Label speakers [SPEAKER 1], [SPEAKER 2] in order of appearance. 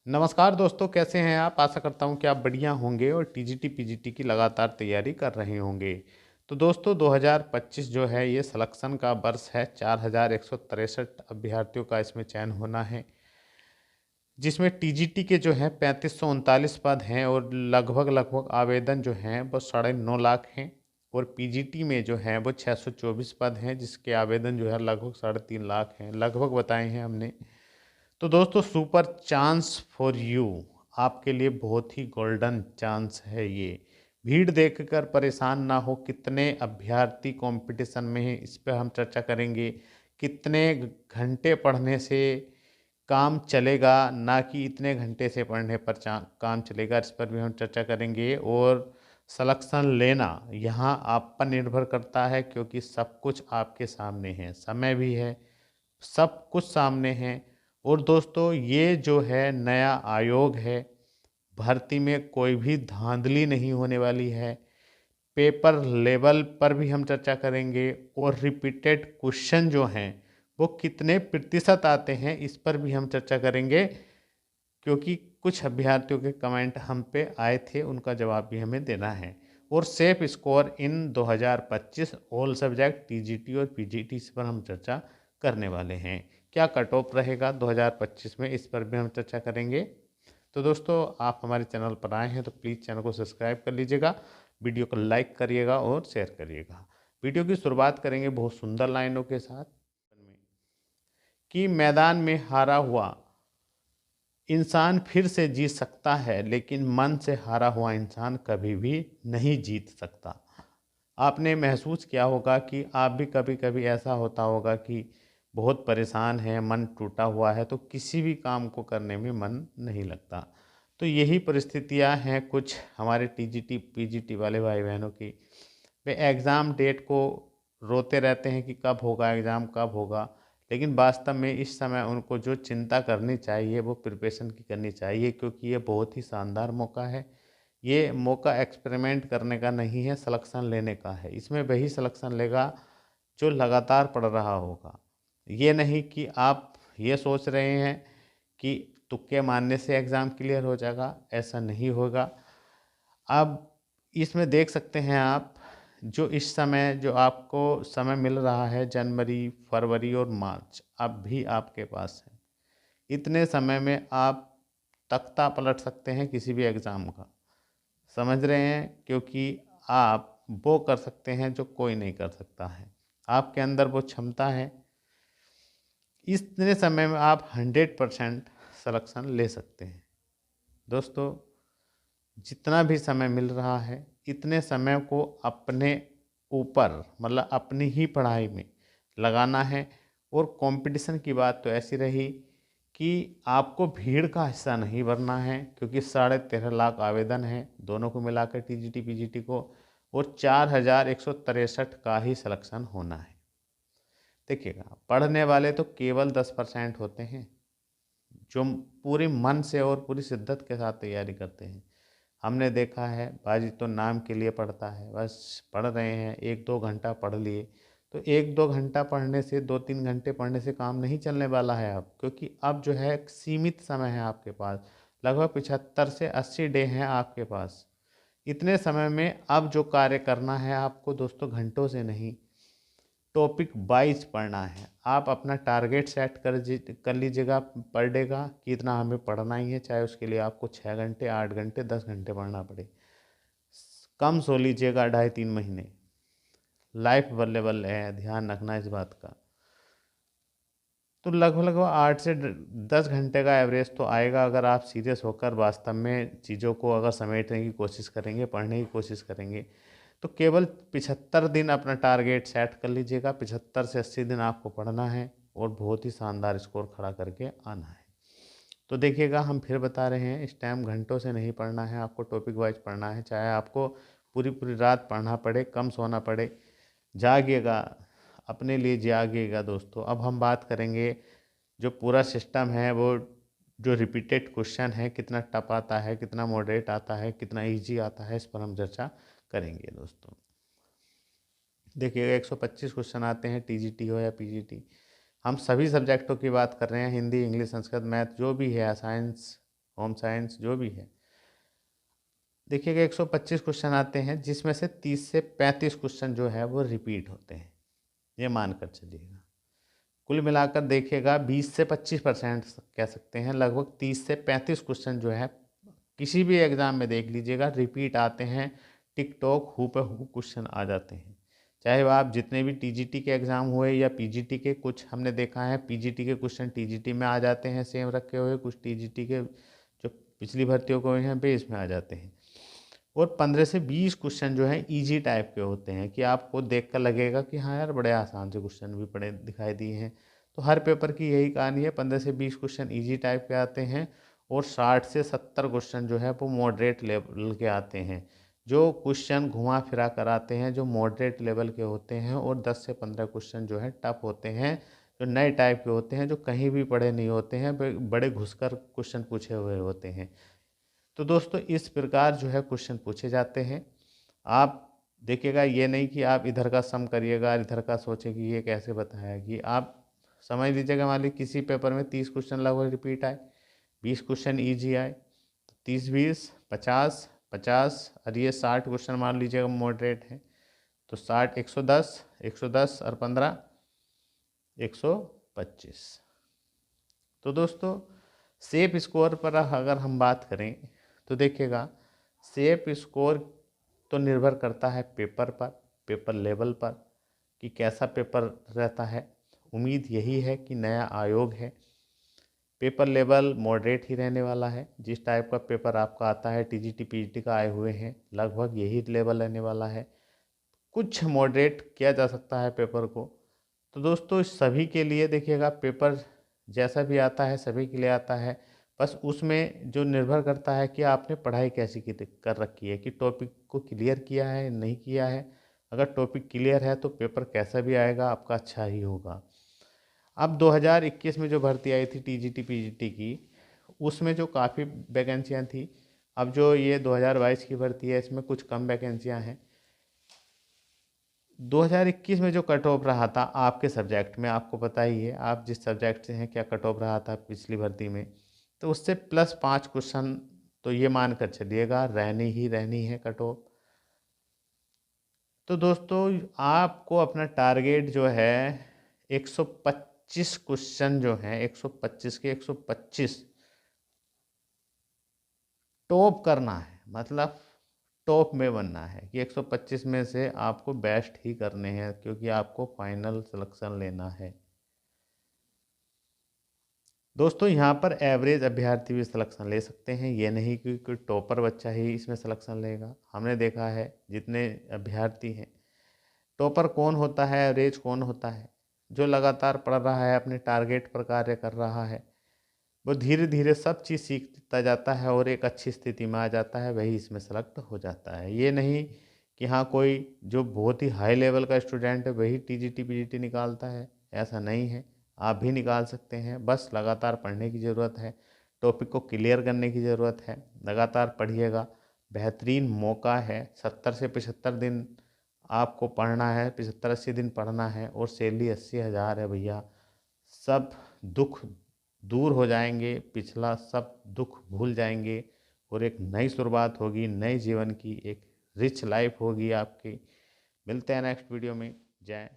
[SPEAKER 1] नमस्कार दोस्तों, कैसे हैं आप? आशा करता हूं कि आप बढ़िया होंगे और टीजीटी पीजीटी की लगातार तैयारी कर रहे होंगे। तो दोस्तों 2025 जो है ये सिलेक्शन का वर्ष है। 4163 अभ्यर्थियों का इसमें चयन होना है, जिसमें टीजीटी के जो है 3539 पद हैं और लगभग आवेदन जो हैं वो 9.5 लाख हैं। और पीजीटी में जो है वो 624 पद हैं, जिसके आवेदन जो है लगभग 3.5 लाख हैं, लगभग बताए हैं हमने। तो दोस्तों सुपर चांस फॉर यू, आपके लिए बहुत ही गोल्डन चांस है ये। भीड़ देखकर परेशान ना हो। कितने अभ्यर्थी कंपटीशन में हैं, इस पर हम चर्चा करेंगे। कितने घंटे पढ़ने से काम चलेगा, ना कि इतने घंटे से पढ़ने पर काम चलेगा, इस पर भी हम चर्चा करेंगे। और सिलेक्शन लेना यहाँ आप पर निर्भर करता है, क्योंकि सब कुछ आपके सामने है, समय भी है, सब कुछ सामने है। और दोस्तों ये जो है नया आयोग है, भर्ती में कोई भी धांधली नहीं होने वाली है। पेपर लेवल पर भी हम चर्चा करेंगे और रिपीटेड क्वेश्चन जो हैं वो कितने प्रतिशत आते हैं, इस पर भी हम चर्चा करेंगे, क्योंकि कुछ अभ्यर्थियों के कमेंट हम पे आए थे, उनका जवाब भी हमें देना है। और safe score in 2025 all subject TGT और पीजीटी, इस पर हम चर्चा करने वाले हैं। क्या कट ऑफ रहेगा 2025 में, इस पर भी हम चर्चा करेंगे। तो दोस्तों आप हमारे चैनल पर आए हैं तो प्लीज़ चैनल को सब्सक्राइब कर लीजिएगा, वीडियो को लाइक करिएगा और शेयर करिएगा। वीडियो की शुरुआत करेंगे बहुत सुंदर लाइनों के साथ कि मैदान में हारा हुआ इंसान फिर से जीत सकता है, लेकिन मन से हारा हुआ इंसान कभी भी नहीं जीत सकता। आपने महसूस किया होगा कि आप भी कभी कभी ऐसा होता होगा कि बहुत परेशान है, मन टूटा हुआ है, तो किसी भी काम को करने में मन नहीं लगता। तो यही परिस्थितियां हैं कुछ हमारे टीजीटी पीजीटी वाले भाई बहनों की। वे एग्ज़ाम डेट को रोते रहते हैं कि कब होगा एग्ज़ाम, कब होगा। लेकिन वास्तव में इस समय उनको जो चिंता करनी चाहिए वो प्रिपरेशन की करनी चाहिए, क्योंकि ये बहुत ही शानदार मौका है। ये मौका एक्सपेरिमेंट करने का नहीं है, सिलेक्शन लेने का है। इसमें वही सिलेक्शन लेगा जो लगातार पढ़ रहा होगा। ये नहीं कि आप ये सोच रहे हैं कि तुक्के मारने से एग्ज़ाम क्लियर हो जाएगा, ऐसा नहीं होगा। अब इसमें देख सकते हैं आप, जो इस समय जो आपको समय मिल रहा है, जनवरी फरवरी और मार्च अब भी आपके पास है। इतने समय में आप तख्ता पलट सकते हैं किसी भी एग्ज़ाम का, समझ रहे हैं? क्योंकि आप वो कर सकते हैं जो कोई नहीं कर सकता है, आपके अंदर वो क्षमता है। इतने समय में आप 100% सिलेक्शन ले सकते हैं। दोस्तों जितना भी समय मिल रहा है, इतने समय को अपने ऊपर मतलब अपनी ही पढ़ाई में लगाना है। और कंपटीशन की बात तो ऐसी रही कि आपको भीड़ का हिस्सा नहीं बनना है, क्योंकि 13.5 लाख आवेदन हैं दोनों को मिलाकर टीजीटी पीजीटी को, और 4163 का ही सिलेक्शन होना है। देखिएगा, पढ़ने वाले तो केवल 10% होते हैं जो पूरे मन से और पूरी शिद्दत के साथ तैयारी करते हैं। हमने देखा है बाजी तो नाम के लिए पढ़ता है, बस पढ़ रहे हैं, 1-2 घंटा पढ़ लिए। तो 1-2 घंटा पढ़ने से, 2-3 घंटे पढ़ने से काम नहीं चलने वाला है अब, क्योंकि अब जो है एक सीमित समय है आपके पास। लगभग 75 से 80 डे हैं आपके पास। इतने समय में अब जो कार्य करना है आपको दोस्तों, घंटों से नहीं, टॉपिक वाइज पढ़ना है। आप अपना टारगेट सेट कर लीजिएगा पर डे का कि इतना हमें पढ़ना ही है, चाहे उसके लिए आपको 6 घंटे 8 घंटे 10 घंटे पढ़ना पड़े। कम सो लीजिएगा 2.5-3 महीने। लाइफ बल्ले बल्ले है, ध्यान रखना इस बात का। तो लगभग 8 से 10 घंटे का एवरेज तो आएगा, अगर आप सीरियस होकर वास्तव में चीज़ों को अगर समेटने की कोशिश करेंगे, पढ़ने की कोशिश करेंगे। तो केवल 75 दिन अपना टारगेट सेट कर लीजिएगा। 75 से 80 दिन आपको पढ़ना है और बहुत ही शानदार स्कोर खड़ा करके आना है। तो देखिएगा, हम फिर बता रहे हैं, इस टाइम घंटों से नहीं पढ़ना है, आपको टॉपिक वाइज पढ़ना है। चाहे आपको पूरी पूरी रात पढ़ना पड़े, कम सोना पड़े, जागिएगा, अपने लिए जागिएगा दोस्तों। अब हम बात करेंगे जो पूरा सिस्टम है, वो जो रिपीटेड क्वेश्चन है, कितना टफ आता है, कितना मॉडरेट आता है, कितना इजी आता है, इस पर हम चर्चा करेंगे दोस्तों। देखिएगा 125 क्वेश्चन आते हैं, टीजीटी हो या पीजीटी। हम सभी सब्जेक्टों की बात कर रहे हैं, हिंदी इंग्लिश संस्कृत मैथ जो भी है, साइंस होम साइंस जो भी है। देखिएगा 125 क्वेश्चन आते हैं, जिसमें से 30 से 35 क्वेश्चन जो है वो रिपीट होते हैं, ये मानकर चलिएगा। कुल मिलाकर देखिएगा 20 से 25% कह सकते हैं, लगभग 30 से 35 क्वेश्चन जो है किसी भी एग्ज़ाम में देख लीजिएगा रिपीट आते हैं। टिकटॉक हु पे हु क्वेश्चन आ जाते हैं, चाहे वह आप जितने भी टीजीटी के एग्ज़ाम हुए या पीजीटी के, कुछ हमने देखा है पीजीटी के क्वेश्चन टीजीटी में आ जाते हैं सेम रखे हुए, कुछ टीजीटी के जो पिछली भर्तियों को हैं बेस में आ जाते हैं। और 15 से 20 क्वेश्चन जो हैं इजी टाइप के होते हैं कि आपको देख कर लगेगा कि हाँ यार बड़े आसान से क्वेश्चन भी पड़े दिखाई दिए हैं। तो हर पेपर की यही कहानी है, 15 से 20 क्वेश्चन इजी टाइप के आते हैं और 60 से 70 क्वेश्चन जो है वो मॉडरेट लेवल के आते हैं। जो क्वेश्चन घुमा फिरा कर आते हैं जो मॉडरेट लेवल के होते हैं, और 10 से 15 क्वेश्चन जो है टफ होते हैं, जो नए टाइप के होते हैं, जो कहीं भी पढ़े नहीं होते हैं, बड़े घुसकर क्वेश्चन पूछे हुए होते हैं। तो दोस्तों इस प्रकार जो है क्वेश्चन पूछे जाते हैं। आप देखिएगा ये नहीं कि आप इधर का सम करिएगा इधर का सोचें कि ये कैसे बताया, कि आप समझ लीजिएगा मान लीजिए किसी पेपर में 30 क्वेश्चन लगभग रिपीट आए, 20 क्वेश्चन ईजी आए, तो 30 20 50 50 और ये 60 क्वेश्चन मान लीजिएगा मॉडरेट है, तो 60 110 110 और 15 125। तो दोस्तों सेफ स्कोर पर अगर हम बात करें तो देखिएगा सेफ स्कोर तो निर्भर करता है पेपर पर, पेपर लेवल पर, कि कैसा पेपर रहता है। उम्मीद यही है कि नया आयोग है, पेपर लेवल मॉडरेट ही रहने वाला है। जिस टाइप का पेपर आपका आता है टीजीटी पीजीटी का आए हुए हैं लगभग यही लेवल रहने वाला है, कुछ मॉडरेट किया जा सकता है पेपर को। तो दोस्तों सभी के लिए देखिएगा पेपर जैसा भी आता है सभी के लिए आता है, बस उसमें जो निर्भर करता है कि आपने पढ़ाई कैसी कर रखी है, कि टॉपिक को क्लियर किया है नहीं किया है। अगर टॉपिक क्लियर है तो पेपर कैसा भी आएगा आपका अच्छा ही होगा। अब 2021 में जो भर्ती आई थी टीजीटी पीजीटी की, उसमें जो काफ़ी वैकेंसियाँ थी, अब जो ये 2022 की भर्ती है इसमें कुछ कम वैकेंसियाँ हैं। 2021 में जो कट ऑफ रहा था आपके सब्जेक्ट में, आपको पता ही है आप जिस सब्जेक्ट से हैं क्या कट ऑफ रहा था पिछली भर्ती में, तो उससे +5 क्वेश्चन तो ये मान कर चलिएगा रहनी है कट ऑफ। तो दोस्तों आपको अपना टारगेट जो है 125 क्वेश्चन जो हैं 125 के 125 टॉप करना है, मतलब टॉप में बनना है कि 125 में से आपको बेस्ट ही करने हैं, क्योंकि आपको फाइनल सिलेक्शन लेना है। दोस्तों यहाँ पर एवरेज अभ्यर्थी भी सिलेक्शन ले सकते हैं, ये नहीं कि कोई टॉपर बच्चा ही इसमें सिलेक्शन लेगा। हमने देखा है जितने अभ्यर्थी हैं, टॉपर कौन होता है एवरेज कौन होता है, जो लगातार पढ़ रहा है अपने टारगेट पर कार्य कर रहा है, वो धीरे धीरे सब चीज़ सीखता जाता है और एक अच्छी स्थिति में आ जाता है, वही इसमें सेलेक्ट हो जाता है। ये नहीं कि हाँ कोई जो बहुत ही हाई लेवल का स्टूडेंट है वही टीजीटी पीजीटी निकालता है, ऐसा नहीं है। आप भी निकाल सकते हैं, बस लगातार पढ़ने की ज़रूरत है, टॉपिक को क्लियर करने की ज़रूरत है। लगातार पढ़िएगा, बेहतरीन मौका है। 70 से 75 दिन आपको पढ़ना है, 75-80 दिन पढ़ना है और सैलरी 80,000 है भैया। सब दुख दूर हो जाएंगे, पिछला सब दुख भूल जाएंगे और एक नई शुरुआत होगी, नए जीवन की एक रिच लाइफ होगी आपकी। मिलते हैं नेक्स्ट वीडियो में। जय